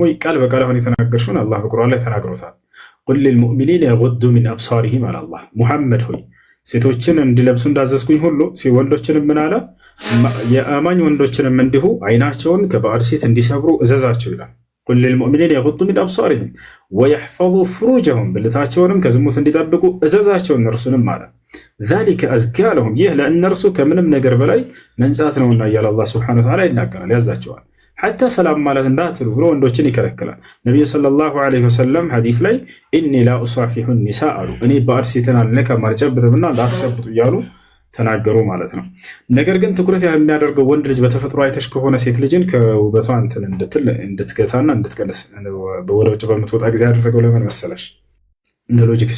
ወይ ቃል በቃል አሁን የተናገርሽውን አላህ በቁርአን ላይ ተናግሮታል። ቁል ሊልሙእሚኒነ የጉዱ ሚን አብሳሪሂም አለ አላህ። ሙሐመድ ሆይ ሴቶችን እንዲለብሱ እንዳዘዝኩኝ ሁሉ ወንዶችንም ምን አለ? የአማኝ ወንዶችንም እንዲሁ አይናቸውን ከባዕድ ሴት እንዲሰብሩ እዘዛቸው ይላል። ቁል ሊልሙእሚኒነ የጉዱ ሚን አብሳሪሂም ወየሕፈዙ ፍሩጀሁም ብልታቸውንም ከዝሙት እንዲጠብቁ እዘዛቸው እነርሱንም አለ። ዛሊከ አዝካ ለሁም ይህ ለእነርሱ ከምንም ነገር በላይ መንጻት ነውና እያለ አላህ ሱብሓነሁ ወተዓላ ይናገራል፣ ያዛቸዋል። ሐታ ሰላም ማለት እንዳትሉ ብሎ ወንዶችን ይከለክላል። ነቢዩ ሰለላሁ ዐለይሂ ወሰለም ሐዲስ ላይ ኢኒ ላ ኡሳፊሑ ኒሳ አሉ፣ እኔ ባዕድ ሴትን አልነካም አልጨብጥምና እንዳትጨብጡ እያሉ ተናገሩ ማለት ነው። ነገር ግን ትኩረት የሚያደርገው ወንድ ልጅ በተፈጥሮ አይተሽ ከሆነ ሴት ልጅን ከውበቷ እንትን እንድትገታና እንድትቀንስ ወደ ውጭ በምትወጣ ጊዜ ያደረገው ለምን መሰለሽ? እንደ ሎጂክ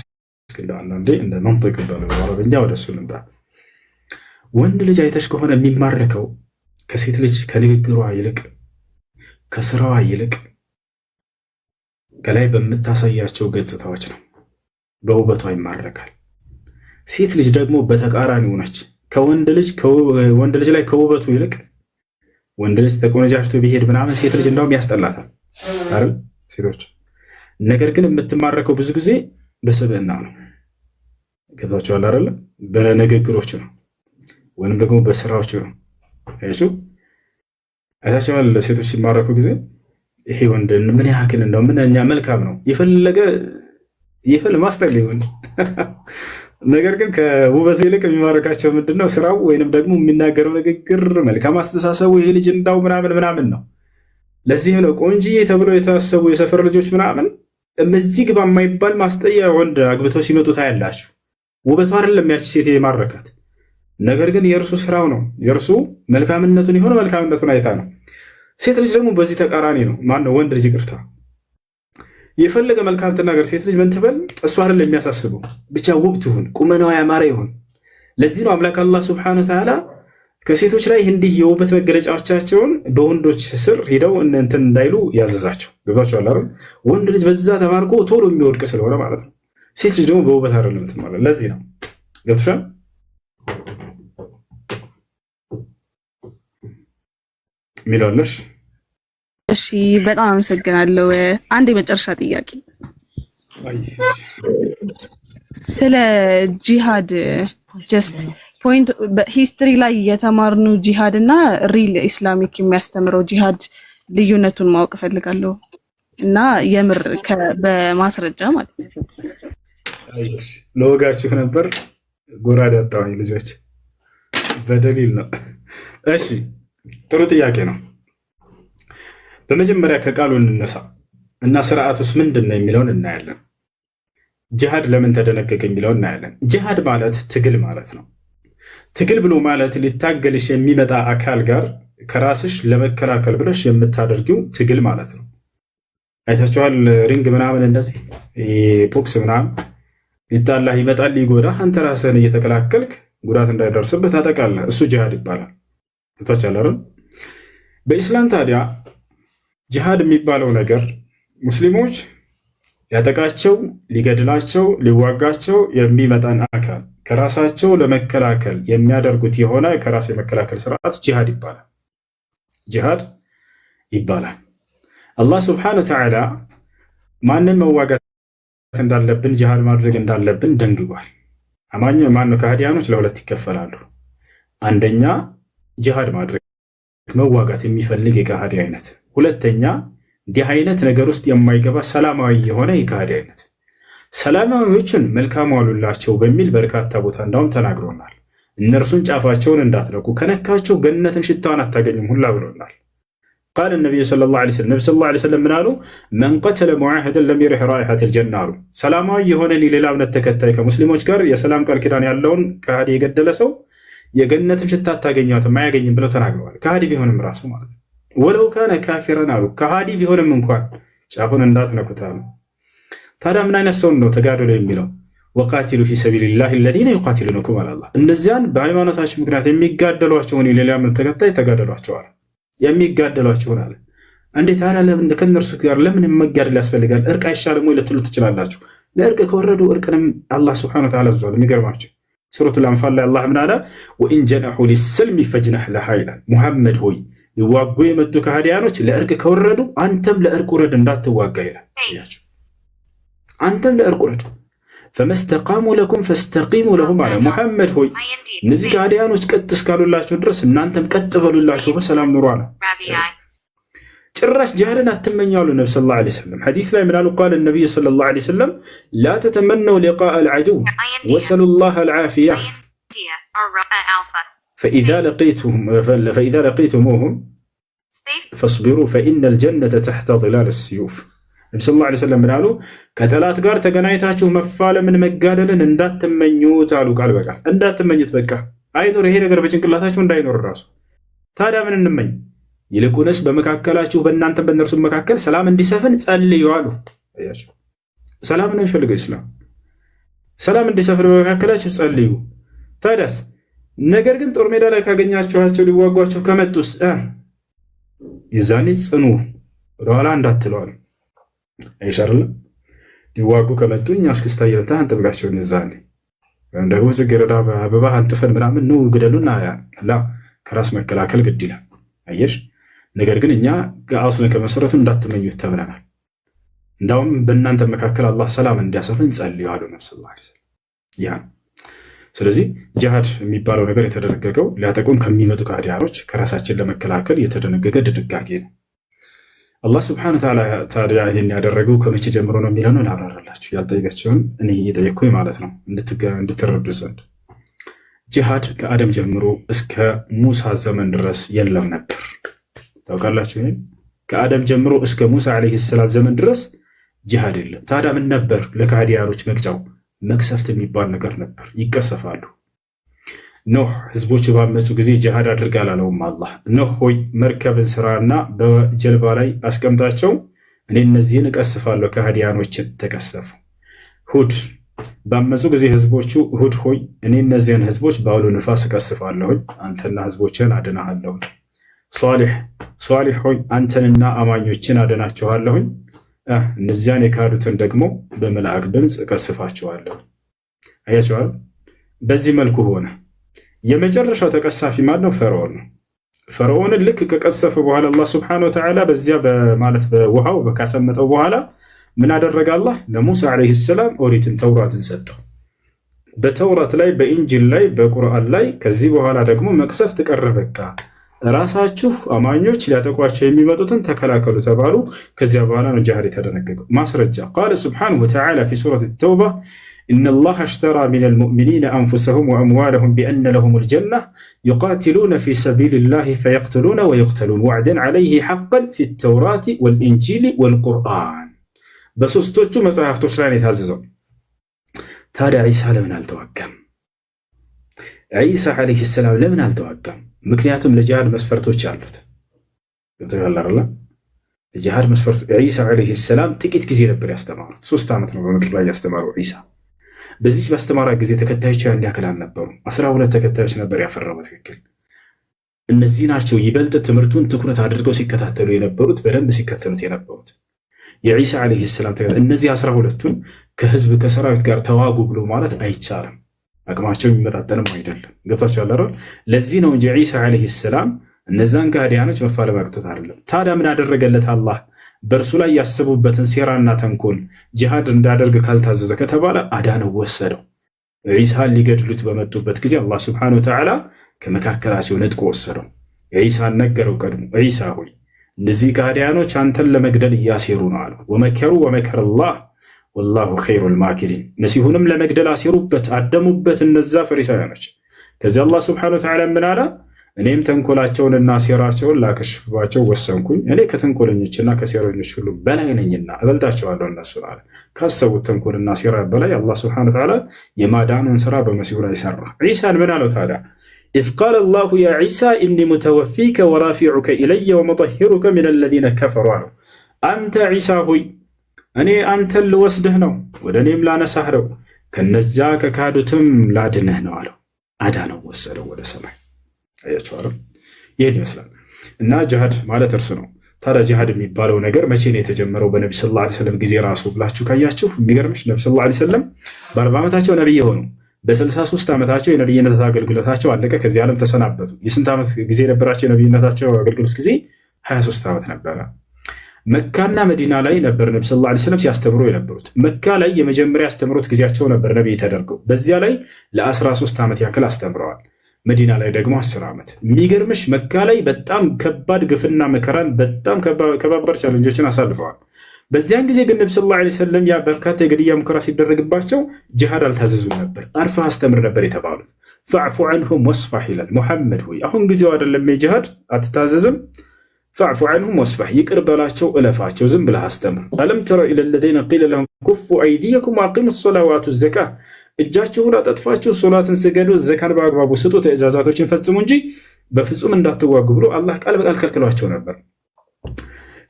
አንዳንዴ እንደ መንጥቅ እንደሆነ በአረብኛ ወደ እሱ ልምጣ። ወንድ ልጅ አይተሽ ከሆነ የሚማረከው ከሴት ልጅ ከንግግሯ ይልቅ ከስራዋ ይልቅ ከላይ በምታሳያቸው ገጽታዎች ነው፣ በውበቷ ይማረካል። ሴት ልጅ ደግሞ በተቃራኒው ነች። ወንድ ልጅ ላይ ከውበቱ ይልቅ ወንድ ልጅ ተቆነጃጅቶ ቢሄድ ምናምን ሴት ልጅ እንዳውም ያስጠላታል አይደል ሴቶች። ነገር ግን የምትማረከው ብዙ ጊዜ በስብዕና ነው። ገብቷቸዋል አይደለ? በንግግሮች ነው ወይም ደግሞ በስራዎች ነው። አይታቸዋል ሴቶች ሲማረኩ ጊዜ ይሄ ወንድ ምን ያክል እንደው ምንኛ መልካም ነው የፈለገ ይህል ማስተር ሊሆን ነገር ግን ከውበቱ ይልቅ የሚማረካቸው ምንድነው? ስራው ወይንም ደግሞ የሚናገረው ንግግር፣ መልካም አስተሳሰቡ። ይሄ ልጅ እንዳው ምናምን ነው። ለዚህም ነው ቆንጂዬ ተብሎ የታሰቡ የሰፈር ልጆች ምናምን እዚህ ግባ የማይባል ማስጠያ ወንድ አግብተው ሲመጡ ታያላችሁ። ውበቱ አይደለም ያቺ ሴት የማረካት ነገር ግን የእርሱ ስራው ነው። የእርሱ መልካምነቱን የሆነ መልካምነቱን አይታ ነው። ሴት ልጅ ደግሞ በዚህ ተቃራኒ ነው። ማነው ወንድ ልጅ ይቅርታ የፈለገ መልካም ትናገር፣ ሴት ልጅ ምን ትበል እሱ አይደለም የሚያሳስበው፣ ብቻ ውብ ትሁን፣ ቁመናዋ ያማረ ይሁን። ለዚህ ነው አምላክ አላህ ሱብሓነሁ ወተዓላ ከሴቶች ላይ እንዲህ የውበት መገለጫዎቻቸውን በወንዶች ስር ሄደው እንትን እንዳይሉ ያዘዛቸው። ገብቷቸዋል አይደል? ወንድ ልጅ በዛ ተማርኮ ቶሎ የሚወድቅ ስለሆነ ማለት ነው። ሴት ልጅ ደግሞ በውበት አይደለም ትማለ። ለዚህ ነው ገብቷል ሚለውልሽ። እሺ በጣም አመሰግናለሁ። አንድ የመጨረሻ ጥያቄ ስለ ጂሃድ ጀስት ፖይንት በሂስትሪ ላይ የተማርነው ጂሃድ እና ሪል ኢስላሚክ የሚያስተምረው ጂሃድ ልዩነቱን ማወቅ ፈልጋለሁ እና የምር በማስረጃ ማለት ነው። ለወጋችሁ ነበር ጎራዳ አጣሁኝ ልጆች፣ በደሊል ነው። እሺ ጥሩ ጥያቄ ነው። በመጀመሪያ ከቃሉ እንነሳ እና ስርዓቱስ ምንድን ነው የሚለውን እናያለን። ጂሃድ ለምን ተደነገገ የሚለውን እናያለን። ጂሃድ ማለት ትግል ማለት ነው። ትግል ብሎ ማለት ሊታገልሽ የሚመጣ አካል ጋር ከራስሽ ለመከላከል ብለሽ የምታደርጊው ትግል ማለት ነው። አይታችኋል ሪንግ ምናምን እንደዚህ ቦክስ ምናምን ሊጣላህ ይመጣል ሊጎዳህ፣ አንተ ራስህን እየተከላከልክ ጉዳት እንዳይደርስብህ ታጠቃለህ። እሱ ጂሃድ ይባላል። አይታችኋል። በኢስላም ታዲያ ጂሃድ የሚባለው ነገር ሙስሊሞች ሊያጠቃቸው፣ ሊገድላቸው፣ ሊዋጋቸው የሚመጣን አካል ከራሳቸው ለመከላከል የሚያደርጉት የሆነ ከራስ የመከላከል ስርዓት ጂሃድ ይባላል። ጂሃድ ይባላል። አላህ ስብሐነሁ ወተዓላ ማንን መዋጋት እንዳለብን ጂሃድ ማድረግ እንዳለብን ደንግጓል። አማኝ ማነው? ከሃዲያኖች ለሁለት ይከፈላሉ። አንደኛ ጂሃድ ማድረግ መዋጋት የሚፈልግ የከሃዲ አይነት፣ ሁለተኛ እንዲህ አይነት ነገር ውስጥ የማይገባ ሰላማዊ የሆነ የከሃዲ አይነት። ሰላማዊዎችን መልካም ዋሉላቸው በሚል በርካታ ቦታ እንዳውም ተናግሮናል። እነርሱን ጫፋቸውን እንዳትነኩ ከነካቸው ገነትን ሽታዋን አታገኙም ሁላ ብሎናል። ቃል ነቢዩ ሰለላሁ ዐለይሂ ወሰለም ምን አሉ? መን ቀተለ ሙዓሂደን ለም የሪሕ ራኢሐተል ጀና አሉ። ሰላማዊ የሆነን የሌላ እምነት ተከታይ ከሙስሊሞች ጋር የሰላም ቃል ኪዳን ያለውን ከሃዲ የገደለ ሰው የገነትን ሽታ አታገኟትም አያገኝም ብለው ተናግረዋል። ከሃዲ ቢሆንም ራሱ ማለት ነው። ወለው ካነ ካፊረን አሉ። ከሃዲ ቢሆንም እንኳን ጫፉን እንዳትነኩት አሉ። ታዲያ ምን አይነት ሰው ነው ተጋደሉ የሚለው? ወቃቲሉ ፊ ሰቢልላህ አለዚነ ዩቃቲሉነኩም አላህ። እነዚያን በሃይማኖታቸው ምክንያት የሚጋደሏቸውን የሌላ እምነት ተከታይ ተጋደሏቸዋል። የሚጋደሏቸውን አለ። እንዴት ታዲያ ለምን ከነርሱ ጋር ለምን መጋደል ያስፈልጋል? እርቅ አይሻልም ወይ ልትሉ ትችላላችሁ። ለእርቅ ከወረዱ እርቅንም አላህ ሱብሓነሁ ወተዓላ አዟል። የሚገርማችሁ ሱረቱል አንፋል ላይ አላህ ምን አለ? ወኢን ጀነሑ ሊሰልሚ ፈጅነሕ ለሃ ይላል። ሙሐመድ ሆይ ሊዋጉ የመጡ ከሃዲያኖች ለእርቅ ከወረዱ አንተም ለእርቅ ውረድ እንዳትዋጋ ይላል። አንተም ለእርቅ ውረድ። ፈመስተቃሙ ለኩም ፈስተቂሙ ለሁም አለ። ሙሐመድ ሆይ እነዚህ ከሃዲያኖች ቀጥ እስካሉላቸው ድረስ እናንተም ቀጥ በሉላቸው፣ በሰላም ኑሩ አለ። ጭራሽ ጂሃድን አትመኙ አሉ ነቢ ሰለላሁ ዐለይሂ ወሰለም። ሐዲስ ላይ ምን አሉ? ቃለ ነቢዩ ሰለላሁ ዐለይሂ ወሰለም ላ ተተመነው ሊቃአ አልዐዱው ወሰሉላህ አልዓፊያ ፈኢዛ ለቂቱሙሁም ፈስቢሩ ፈኢነል ጀነተ ተሕተ ዚላል ሲዩፍ። ነቢ ሰለላሁ ዐለይሂ ወሰለም ምን አሉ? ከጠላት ጋር ተገናኝታችሁ መፋለምን መጋደልን እንዳትመኙት አሉ። ቃል በቃል እንዳትመኙት። በቃ አይኖር፣ ይሄ ነገር በጭንቅላታችሁ እንዳይኖር ራሱ። ታዲያ ምን እንመኝ? ይልቁንስ በመካከላችሁ በእናንተ በእነርሱ መካከል ሰላም እንዲሰፍን ጸልዩ አሉ። ሰላም ነው የሚፈልገው ኢስላም። ሰላም እንዲሰፍን በመካከላችሁ ጸልዩ። ታዲያስ ነገር ግን ጦር ሜዳ ላይ ካገኛችኋቸው ሊዋጓቸው ከመጡስ የዛኔ ጽኑ፣ ወደኋላ እንዳትለዋል። አይሻርልም? ሊዋጉ ከመጡ እኛ እስክስታ እየመታን አንጠብቃቸውን የዛኔ ወይም ደግሞ ጽጌረዳ አበባ አንጥፈን ምናምን ነው ግደሉና ላ ከራስ መከላከል ግድ ይላል። አየሽ። ነገር ግን እኛ ከአስለ ከመሰረቱ እንዳትመኙት ተብለናል። እንዳውም በእናንተ መካከል አላህ ሰላም እንዲያሰፍን ጸልዩ አሉ ነብዩ ሰለላሁ ዐለይሂ ወሰለም። ያ ስለዚህ ጂሃድ የሚባለው ነገር የተደነገገው ሊያጠቁን ከሚመጡ ከሃዲያኖች ከራሳችን ለመከላከል የተደነገገ ድንጋጌ ነው። አላህ ሱብሓነሁ ወተዓላ ታዲያ ይህን ያደረገው ከመቼ ጀምሮ ነው የሚለው ነው ላብራራላችሁ። ያልጠየቃችሁን እኔ እየጠየቅኩኝ ማለት ነው እንድትረዱ ዘንድ። ጂሃድ ከአደም ጀምሮ እስከ ሙሳ ዘመን ድረስ የለም ነበር። ታውቃላችሁ? ይሄን ከአደም ጀምሮ እስከ ሙሳ ዓለይሂ ሰላም ዘመን ድረስ ጂሃድ የለም። ታዲያ ምን ነበር ለከሃዲያኖች መቅጫው? መቅሰፍት የሚባል ነገር ነበር። ይቀሰፋሉ። ኖህ ህዝቦቹ ባመፁ ጊዜ ጂሃድ አድርግ አላለውም አላህ። ኖህ ሆይ መርከብን ስራና በጀልባ ላይ አስቀምጣቸው፣ እኔ እነዚህን እቀስፋለሁ። ከሃዲያኖችን ተቀሰፉ። ሁድ ባመፁ ጊዜ ህዝቦቹ ሁድ ሆይ እኔ እነዚህን ህዝቦች በአውሎ ንፋስ እቀስፋለሁኝ፣ አንተና ህዝቦችን አድናሃለሁ። ሷሊሕ ሆይ አንተንና አማኞችን አድናችኋለሁኝ፣ እነዚያን የካዱትን ደግሞ በመልአክ ድምፅ እቀስፋቸዋለሁ። አያቸዋል። በዚህ መልኩ ሆነ። የመጨረሻው ተቀሳፊ ማነው? ፈርዖን ነው። ፈርዖንን ልክ ከቀሰፈ በኋላ አላህ ሱብሓነሁ ወተዓላ በዚያ በማለት በውሃው ካሰመጠው በኋላ ምን አደረገ? አላህ ለሙሳ ዓለይሂ ሰላም ኦሪትን ተውራትን ሰጠው። በተውራት ላይ በኢንጂል ላይ በቁርአን ላይ ከዚህ በኋላ ደግሞ መቅሰፍት ቀረ። በቃ ራሳችሁ አማኞች ሊያጠቋቸው የሚመጡትን ተከላከሉ ተባሉ። ከዚያ በኋላ ነው ጂሃድ የተደነገገው። ማስረጃ ቃለ ሱብሓነሁ ወተዓላ ፊ ሱረት ተውባ ኢነላህ አሽተራ ሚነል ሙእሚኒነ አንፉሰሁም ወአምዋለሁም ቢአነ ለሁሙል ጀነህ ዩቃቲሉነ ፊ ሰቢሊላሂ ፈየቅትሉነ ወዩቅተሉን ወዕደን ዐለይሂ ሐቀን ፊ ተውራት ወልኢንጂል ወልቁርአን። በሶስቶቹ መጽሐፍቶች ላይ ነው የታዘዘው። ታዲያ ዒሳ ለምን አልተዋጋም? ዒሳ ዓለይሂ ሰላም ለምን አልተዋጋም? ምክንያቱም ለጂሃድ መስፈርቶች አሉት። ለጂሃድ መስፈርቶች ዒሳ ዓለይሂ ሰላም ጥቂት ጊዜ ነበር ያስተማሩት። 3 ዓመት ነው በምድር ላይ ያስተማሩ ዒሳ። በዚህ ባስተማራ ጊዜ ተከታዮቹ ያን ያክል አልነበሩ። 12 ተከታዮች ነበር ያፈራው። በትክክል እነዚህ ናቸው ይበልጥ ትምህርቱን ትኩረት አድርገው ሲከታተሉ የነበሩት፣ በደንብ ሲከተሉት የነበሩት የዒሳ ዓለይሂ ሰላም ተከታዮች። እነዚህ 12ቱን ከህዝብ ከሰራዊት ጋር ተዋጉ ብሎ ማለት አይቻልም። አቅማቸው የሚመጣጠንም አይደለም። ገብታችኋል አይደል? ለዚህ ነው እንጂ ዒሳ ዓለይሂ ሰላም እነዛን ከሃዲያኖች መፋለም አቅቶት አይደለም። ታዲያ ምን አደረገለት አላህ? በእርሱ ላይ ያሰቡበትን ሴራና ተንኮል ጂሃድ እንዳደርግ ካልታዘዘ ከተባለ አዳነው፣ ወሰደው። ዒሳን ሊገድሉት በመጡበት ጊዜ አላህ ሱብሓነሁ ወተዓላ ከመካከላቸው ነጥቆ ወሰደው። ዒሳን ነገረው ቀድሞ፣ ዒሳ ሆይ እነዚህ ከሃዲያኖች አንተን ለመግደል እያሴሩ ነው አሉ። ወመከሩ ወመከረላህ ወላሁ ኸይሩል ማኪሪን። መሲሁንም ለመግደል አሴሩበት፣ አደሙበት እነዛ ፈሪሳውያኖች። ከዚህ አላህ ሱብሓነሁ ወተዓላ ምን አለ? እኔም ተንኮላቸውንና ሴራቸውን ላከሽፍባቸው ወሰንኩኝ። እኔ ከተንኮለኞችና ከሴረኞች ሁሉ በላይ ነኝና እበልጣቸዋለሁ እነሱን አለ። ካሰቡት ተንኮልና ሴራ በላይ አላህ ሱብሓነሁ ወተዓላ የማዳኑን ስራ በመሲሁ ላይ ሰራ። ዒሳን ምን አለው ታዲያ? ኢዝ ቃለ አላሁ ያ ዒሳ ኢኒ ሙተወፊከ ወራፊዑከ ኢለየ ወሙጠሂሩከ ሚነ ለዚነ ከፈሩ አለው። አንተ ዒሳ ሆይ እኔ አንተን ልወስድህ ነው፣ ወደ እኔም ላነሳህ ነው፣ ከነዚያ ከካዱትም ላድነህ ነው አለው። አዳነው፣ ወሰደው ወደ ሰማይ። አያችኋል? ይህን ይመስላል። እና ጂሃድ ማለት እርሱ ነው። ታዲያ ጂሃድ የሚባለው ነገር መቼ ነው የተጀመረው? በነቢ ሰለላሁ ዐለይሂ ወሰለም ጊዜ ራሱ ብላችሁ ካያችሁ የሚገርምሽ ነቢ ሰለላሁ ዐለይሂ ወሰለም በ40 ዓመታቸው ነቢይ የሆኑ በ63 ዓመታቸው የነብይነት አገልግሎታቸው አለቀ። ከዚህ ዓለም ተሰናበቱ። የስንት ዓመት ጊዜ ነበራቸው የነብይነታቸው አገልግሎት ጊዜ? 23 ዓመት ነበረ። መካና መዲና ላይ ነበር ነቢ ሰለላሁ ዐለይሂ ወሰለም ሲያስተምሩ የነበሩት። መካ ላይ የመጀመሪያ ያስተምሩት ጊዜያቸው ነበር ነቢይ ተደርገው። በዚያ ላይ ለ13 ዓመት ያክል አስተምረዋል። መዲና ላይ ደግሞ 10 ዓመት። የሚገርምሽ መካ ላይ በጣም ከባድ ግፍና መከራን በጣም ከባባድ ቻለንጆችን አሳልፈዋል። በዚያን ጊዜ ግን ነቢ ሰለላሁ ዐለይሂ ወሰለም ያ በርካታ የግድያ ሙከራ ሲደረግባቸው ጅሃድ አልታዘዙም ነበር። አርፈህ አስተምር ነበር የተባሉት። ፈዕፉ ዐንሁም ወስፋሕ ይላል። ሙሐመድ ሆይ አሁን ጊዜው አይደለም የጅሃድ አትታዘዝም። ፈዕፉ ዐንሁም ወስፋሕ ይቅር በላቸው እለፋቸው፣ ዝም ብለህ አስተምር። አለም ተረ ኢለ ለዚነ ቂለ ለሁም ኩፉ አይዲየኩም ወአቂሙ ሰላተ ወአቱ ዘካ፣ እጃችሁን አጠጥፋችሁ ሶላትን ስገዱ፣ ዘካን በአግባቡ ስጡ፣ ትእዛዛቶችን ፈጽሙ እንጂ በፍጹም እንዳትዋጉ ብሎ አላህ ቃል በቃል ከልክሏቸው ነበር።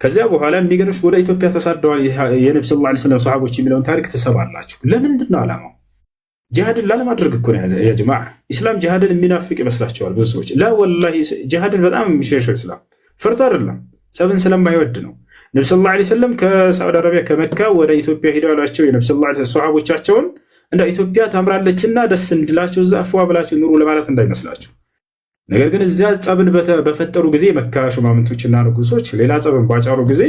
ከዚያ በኋላ የሚገርምሽ ወደ ኢትዮጵያ ተሳደዋል የነቢ ሰለላሁ ዐለይሂ ወሰለም ሰሃቦች የሚለውን ታሪክ ትሰማላችሁ። ለምንድን ነው ዓላማው? ጂሃድን ላለማድረግ እኮ ነው ያ ጀማዓ። ኢስላም ጂሃድን የሚናፍቅ ይመስላችኋል ብዙ ሰዎች። ላ ወላሂ ጂሃድን በጣም የሚሸሽ ኢስላም ፈርቶ አይደለም፣ ጸብን ስለማይወድ ነው። ነቢ ሰለላሁ ዐለይሂ ወሰለም ከሳዑዲ አረቢያ ከመካ ወደ ኢትዮጵያ ሄደው ያላቸው የነቢ ሰለላሁ ዐለይሂ ወሰለም ሰሃቦቻቸውን እንደ ኢትዮጵያ ታምራለችና ደስ እንድላቸው እዛ አፍዋ ብላችሁ ኑሩ ለማለት እንዳይመስላችሁ። ነገር ግን እዚያ ጸብን በፈጠሩ ጊዜ መካ ሹማምንቶችና ንጉሶች ሌላ ጸብን ባጫሩ ጊዜ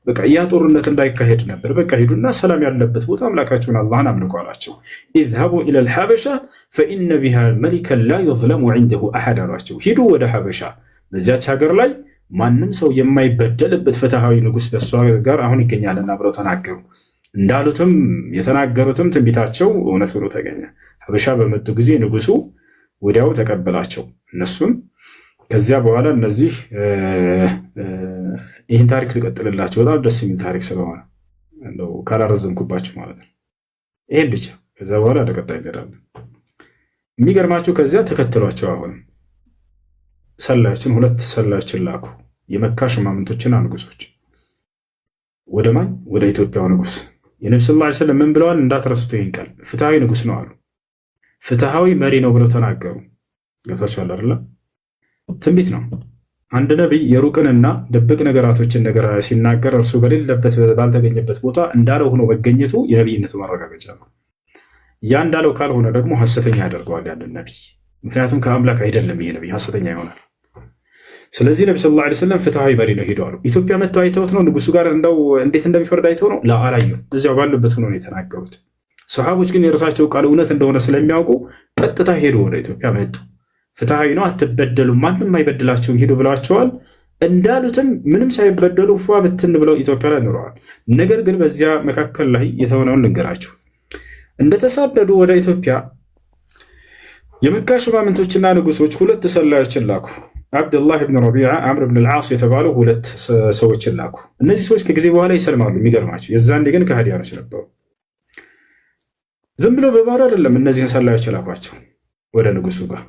በቃ ያ ጦርነት እንዳይካሄድ ነበር። በቃ ሂዱና ሰላም ያለበት ቦታ አምላካችሁን አላህን አምልኩ አላቸው። ኢዝሀቡ ኢለል ሐበሻ ፈኢነ ቢሃ መሊከን ላ ዩዝለሙ ዐንደሁ አሐድ አሏቸው። ሂዱ ወደ ሐበሻ፣ በዚያች ሀገር ላይ ማንም ሰው የማይበደልበት ፍትሃዊ ንጉስ በሷ ጋር አሁን ይገኛልና ብለው ተናገሩ። እንዳሉትም የተናገሩትም ትንቢታቸው እውነት ብሎ ተገኘ። ሐበሻ በመጡ ጊዜ ንጉሱ ወዲያው ተቀበላቸው እነሱን። ከዚያ በኋላ እነዚህ ይህን ታሪክ ልቀጥልላቸው፣ በጣም ደስ የሚል ታሪክ ስለሆነ እንደው ካላረዘምኩባችሁ ማለት ነው። ይሄን ብቻ ከዚያ በኋላ ለቀጣይ እንሄዳለን። የሚገርማችሁ ከዚያ ተከትሏቸው አሁንም ሰላዮችን 2 ሰላዮችን ላኩ፣ የመካ ሹማምንቶችና ንጉሶች። ወደ ማን? ወደ ኢትዮጵያው ንጉስ። የነቢ ሰለላሁ ዐለይሂ ወሰለም ምን ብለዋል? እንዳትረሱት ይህን ቃል። ፍትሃዊ ንጉስ ነው አሉ። ፍትሃዊ መሪ ነው ብለው ተናገሩ። ገብታችኋል አይደለ? ትንቢት ነው። አንድ ነቢይ የሩቅንና ድብቅ ነገራቶችን ነገር ሲናገር እርሱ በሌለበት ባልተገኘበት ቦታ እንዳለው ሆኖ መገኘቱ የነቢይነቱ ማረጋገጫ ነው። ያ እንዳለው ካልሆነ ደግሞ ሐሰተኛ ያደርገዋል ያንን ነቢይ። ምክንያቱም ከአምላክ አይደለም ይሄ ነቢይ፣ ሐሰተኛ ይሆናል። ስለዚህ ነቢ ሰለላሁ ዐለይሂ ወሰለም ፍትሃዊ መሪ ነው ሄደዋል። ኢትዮጵያ መጥተው አይተውት ነው? ንጉሱ ጋር እንደው እንዴት እንደሚፈርድ አይተው ነው? አላየሁም። እዚያው ባሉበት ሆኖ ነው የተናገሩት። ሰሃቦች ግን የእርሳቸው ቃል እውነት እንደሆነ ስለሚያውቁ ቀጥታ ሄዱ፣ ወደ ኢትዮጵያ መጡ። ፍትሃዊ ነው፣ አትበደሉም፣ ማንም አይበድላቸውም ሄዱ ብለዋቸዋል። እንዳሉትም ምንም ሳይበደሉ ፏ ብትን ብለው ኢትዮጵያ ላይ ኑረዋል። ነገር ግን በዚያ መካከል ላይ የተሆነውን ልንገራችሁ። እንደተሳደዱ ወደ ኢትዮጵያ የመካ ሹማምንቶችና ንጉሶች 2 ሰላዮችን ላኩ። አብዱላህ ብን ረቢዓ፣ አምር ብን ልዓስ የተባሉ 2 ሰዎችን ላኩ። እነዚህ ሰዎች ከጊዜ በኋላ ይሰልማሉ። የሚገርማቸው የዛንዴ ግን ከሃዲያኖች ነበሩ። ዝም ብሎ በባዶ አይደለም እነዚህን ሰላዮች ላኳቸው ወደ ንጉሱ ጋር።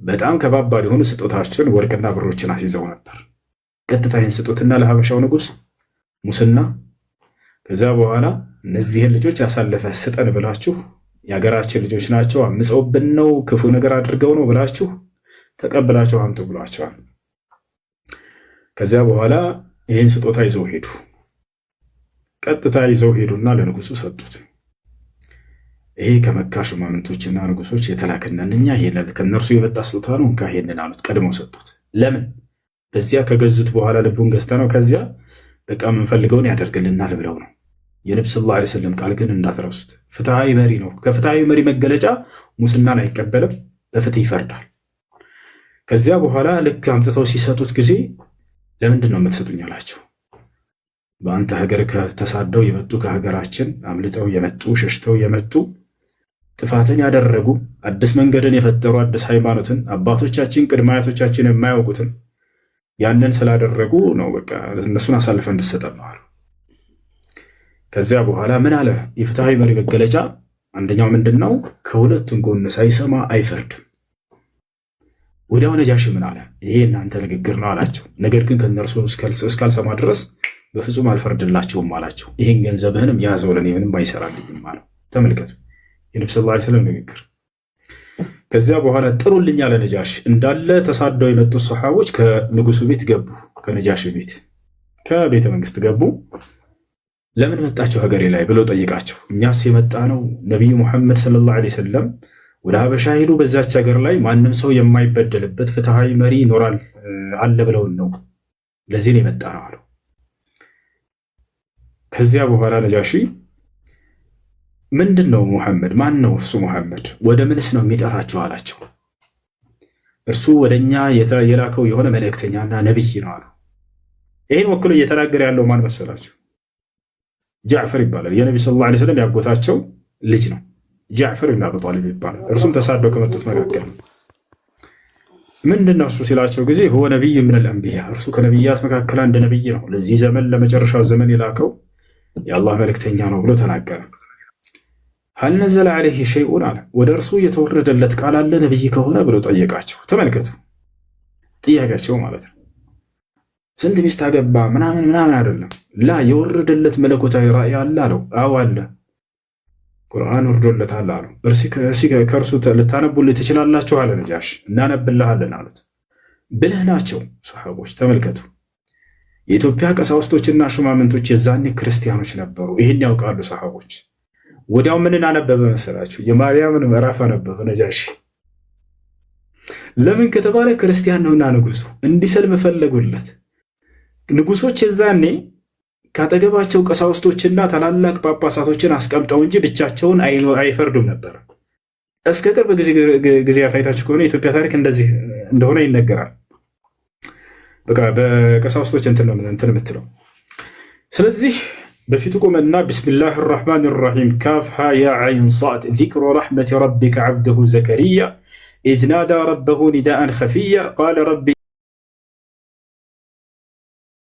በጣም ከባባድ የሆኑ ስጦታዎችን ወርቅና ብሮችን አስይዘው ነበር። ቀጥታ ይህን ስጦትና ለሀበሻው ንጉስ ሙስና፣ ከዛ በኋላ እነዚህን ልጆች ያሳለፈ ስጠን ብላችሁ የሀገራችን ልጆች ናቸው አምፀውብን ነው ክፉ ነገር አድርገው ነው ብላችሁ ተቀብላችሁ አምጡ ብሏቸዋል። ከዚያ በኋላ ይህን ስጦታ ይዘው ሄዱ። ቀጥታ ይዘው ሄዱና ለንጉሱ ሰጡት። ይሄ ከመካ ሹማምንቶችና ንጉሶች የተላከነን እኛ ይሄን ከነርሱ የመጣ ስጦታ ነው እንካ ይሄንን አሉት። ቀድመው ሰጡት። ለምን? በዚያ ከገዙት በኋላ ልቡን ገዝተ ነው ከዚያ በቃ የምንፈልገውን ያደርግልናል ብለው ነው። የነብዩ ሰለላሁ ዐለይሂ ወሰለም ቃል ግን እንዳትረሱት። ፍትሃዊ መሪ ነው። ከፍትሃዊ መሪ መገለጫ ሙስናን አይቀበልም፣ በፍትህ ይፈርዳል። ከዚያ በኋላ ልክ አምጥተው ሲሰጡት ጊዜ ለምንድን ነው የምትሰጡኝ አላቸው። በአንተ ሀገር ከተሳደው የመጡ ከሀገራችን አምልጠው የመጡ ሸሽተው የመጡ ጥፋትን ያደረጉ አዲስ መንገድን የፈጠሩ አዲስ ሃይማኖትን አባቶቻችን ቅድመ አያቶቻችን የማያውቁትን ያንን ስላደረጉ ነው በቃ እነሱን አሳልፈን እንድሰጠን ነው አሉ። ከዚያ በኋላ ምን አለ? የፍትሃዊ መሪ መገለጫ አንደኛው ምንድን ነው? ከሁለቱም ጎን ሳይሰማ አይፈርድም። ወዲያው ነጃሺ ምን አለ? ይሄ እናንተ ንግግር ነው አላቸው። ነገር ግን ከእነርሱ እስካልሰማ ድረስ በፍጹም አልፈርድላቸውም አላቸው። ይህን ገንዘብህንም ያዘው ለእኔ ምንም አይሰራልኝም አለው። ተመልከቱ የነብዩ ሰለላሁ ዐለይሂ ወሰለም ንግግር። ከዚያ በኋላ ጥሩልኝ አለ ነጃሺ። እንዳለ ተሳደው የመጡት ሰሃቦች ከንጉሱ ቤት ገቡ። ከነጃሺ ቤት ከቤተ መንግስት ገቡ። ለምን መጣችሁ ሀገሬ ላይ ብሎ ጠይቃቸው። እኛስ የመጣ ነው ነቢዩ ሙሐመድ ሰለላሁ ዐለይሂ ወሰለም ወደ ሀበሻ ሄዱ። በዛች ሀገር ላይ ማንም ሰው የማይበደልበት ፍትሃዊ መሪ ይኖራል አለ ብለውን ነው ለዚህ ነው የመጣ ነው አለው። ከዚያ በኋላ ነጃሺ ምንድን ነው ሙሐመድ? ማን ነው እርሱ ሙሐመድ? ወደ ምንስ ነው የሚጠራችሁ አላቸው። እርሱ ወደኛ የላከው የሆነ መልእክተኛና ነብይ ነው አሉ። ይህን ወክሎ እየተናገረ ያለው ማን መሰላችሁ? ጃዕፈር ይባላል። የነቢ ሰለላሁ ዐለይሂ ወሰለም ያጎታቸው ልጅ ነው። ጃዕፈር ኢብኑ አቢ ጣሊብ ይባላል። እርሱም ተሳደው ከመጡት መካከል ነው። ምንድን ነው እሱ ሲላቸው ጊዜ ሁወ ነቢይ ሚነል አንቢያ፣ እርሱ ከነቢያት መካከል አንድ ነቢይ ነው፣ ለዚህ ዘመን ለመጨረሻው ዘመን የላከው የአላህ መልእክተኛ ነው ብሎ ተናገረ። ሀል ነዘለ ዐለይሂ ሸይኡን አለ፣ ወደ እርሱ የተወረደለት ቃል አለ ነቢይ ከሆነ ብሎ ጠየቃቸው። ተመልከቱ ጥያቄያቸው ማለት ነው። ስንት ሚስት አገባ ምናምን ምናምን አይደለም። ላ የወረደለት መለኮታዊ ራእይ አለ አለው። አዎ አለ፣ ቁርአን ወርዶለታል አሉ። ከእርሱ ልታነቡልኝ ትችላላችሁ አለ ነጃሽ። እናነብልሃለን አሉት። ብልህ ናቸው ሰሃቦች። ተመልከቱ የኢትዮጵያ ቀሳውስቶችና ሹማምንቶች የዛኔ ክርስቲያኖች ነበሩ። ይህን ያውቃሉ ሰሃቦች። ወዲያው ምንን አነበበ መሰላችሁ? የማርያምን ምዕራፍ አነበበ ነጃሽ። ለምን ከተባለ ክርስቲያን ነውና ንጉሱ እንዲሰልም ፈለጉለት። ንጉሶች የዛኔ ካጠገባቸው ቀሳውስቶችና ታላላቅ ጳጳሳቶችን አስቀምጠው እንጂ ብቻቸውን አይፈርዱም ነበር። እስከ ቅርብ ጊዜ አይታችሁ ከሆነ የኢትዮጵያ ታሪክ እንደዚህ እንደሆነ ይነገራል። በቃ በቀሳውስቶች እንትን የምትለው። ስለዚህ በፊቱ ቆመና ቢስሚላህ ራሕማን ራሒም ካፍ ሃ ያ ዓይን ሷድ ዚክሩ ረሕመት ረቢከ ዓብደሁ ዘከሪያ ኢዝ ናዳ ረበሁ ኒዳአን ኸፊያ ቃለ ረቢ